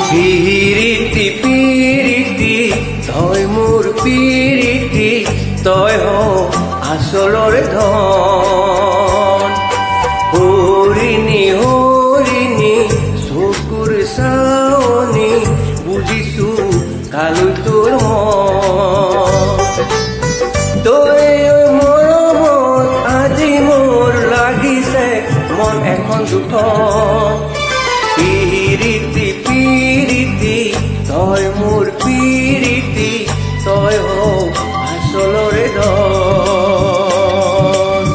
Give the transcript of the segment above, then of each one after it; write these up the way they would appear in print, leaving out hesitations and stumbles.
পিৰিতি পিৰিতি তই মোৰ পিৰিতি তই হ আচলৰে ধন হৰিণী হৰিণী চকুৰ চাৱনি বুজিছো কালৈ তোৰ মন তই মৰমত আজি মোৰ লাগিছে মন এখন দুখন পিৰিতি পিৰিতি তই মোৰ পিৰিতি তই হ আচলৰে ধন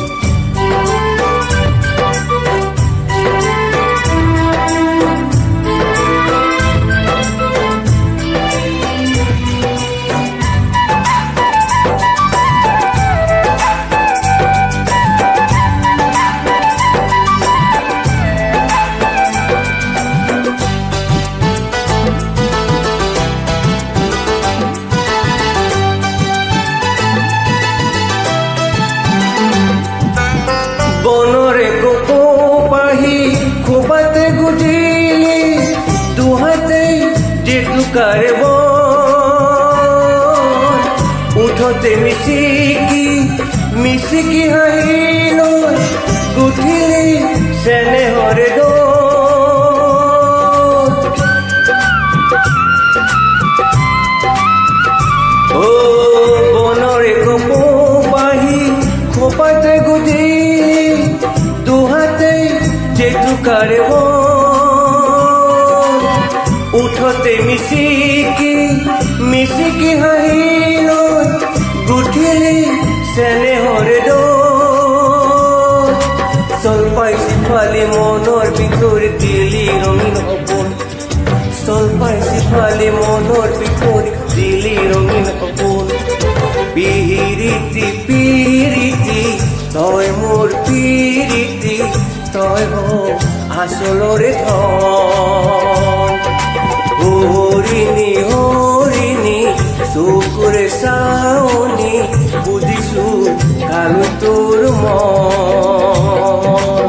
বনৰে কোকো পাহি খোপাতে গুজিলি দুহাতে জেতুকাৰে বন উঠতে মিচিকি মিচিকি হাঁহিল গুঠিলি চেনেহৰে দোল ও বনৰে কোকো পাহি খোপাতে গুজিলি দুহাতে জেতুকাৰে বন উঠতে মিচিকি মিচিকি হাঁহিল গুঠিলি চেনেহৰে দোল চল পাইছি ফালি মনৰ ভিতৰত দিলি ৰঙীন সপোন চল পাইছি ফালি মনৰ ভিতৰত দিলি ৰঙীন সপোন পিৰিতি পিৰিতি তই মোৰ পিৰিতি তই হ আচলৰে ধন হৰিণী হৰিণী চকুৰে চাৱনি বুজিছো কালৈ তোৰ মন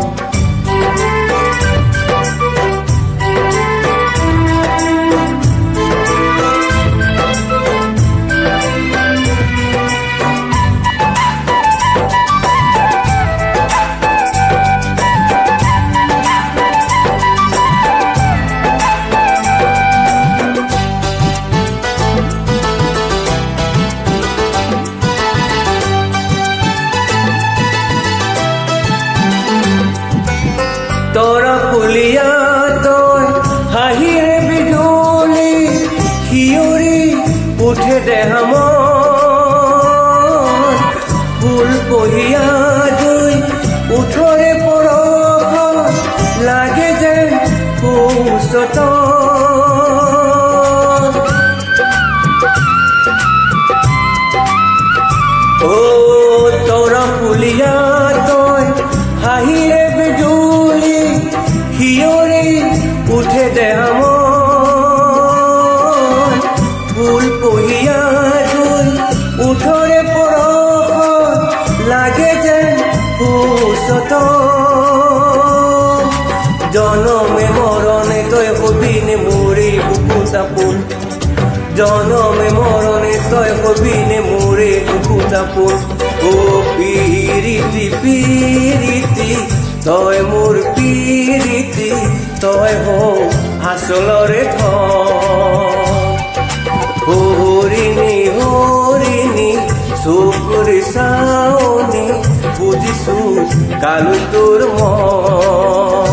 তৰা ফুলিয়া তই হাঁহিৰে বিজুলি শিয়ৰি উঠে দেহা মন ফুল কঢ়িয়া দুই উঠৰে পৰশ লাগে যেন সুস্থ ও তৰা ফুলিয়া তই হাঁহিৰে বিজুলি শিয়ৰি উঠে দেহা মন ফুল কঢ়িয়া দুই উঠৰে পৰশ লাগে যেন সুস্থ জনমে মৰণে তই হবিনে মোৰে বুকুতা ফুল জনমে মৰণে তই হবিনে মোৰে বুকুতা ফুল ও পিৰিতি পিৰিতি তই মোৰ পিৰিতি তই হ আচলৰে ধন হৰিণী হৰিণী চকুৰে চাৱনি বুজিছো কালৈ তোৰ মন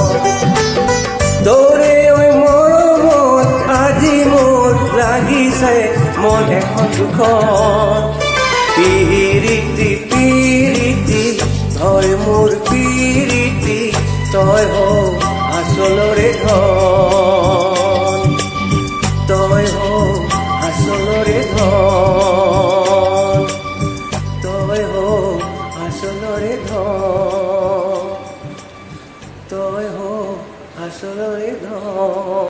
তোৰে মৰমত আজি মোৰ লাগিছে মন এখন দুখন পিৰিতি পিৰিতি তই মোৰ পিৰিতি তই হ আচলৰে ধন জীৱনৰে ধন